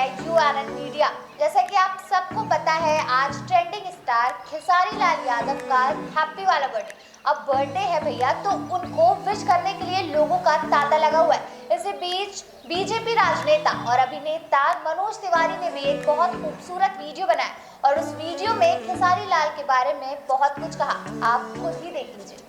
है URN media. जैसा कि आप सबको पता है, आज ट्रेंडिंग स्टार खेसारी लाल यादव का हैप्पी वाला बर्थडे। अब बर्थडे है भैया, तो उनको विश करने के लिए लोगों का तांता लगा हुआ है। इसी बीच बीजेपी राजनेता और अभिनेता मनोज तिवारी ने भी एक बहुत खूबसूरत वीडियो बनाया और उस वीडियो में खेसारी लाल के बारे में बहुत कुछ कहा। आप खुद ही देख लीजिए।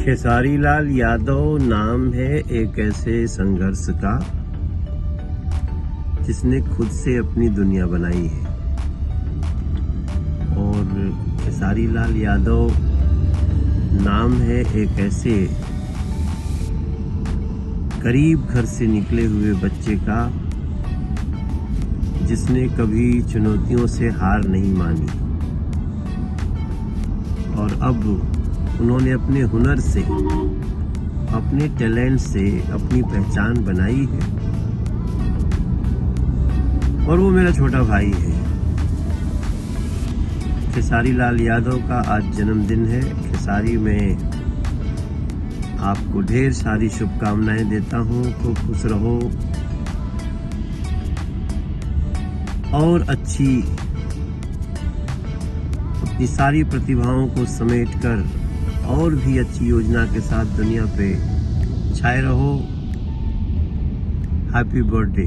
खेसारी लाल यादव नाम है एक ऐसे संघर्ष का जिसने खुद से अपनी दुनिया बनाई है। और खेसारी लाल यादव नाम है एक ऐसे गरीब घर से निकले हुए बच्चे का जिसने कभी चुनौतियों से हार नहीं मानी और अब उन्होंने अपने हुनर से, अपने टैलेंट से अपनी पहचान बनाई है। और वो मेरा छोटा भाई है। खेसारी लाल यादव का आज जन्मदिन है। खेसारी में आपको ढेर सारी शुभकामनाएं देता हूँ। खूब खुश रहो और अच्छी अपनी सारी प्रतिभाओं को समेटकर और भी अच्छी योजना के साथ दुनिया पे छाए रहो। Happy birthday.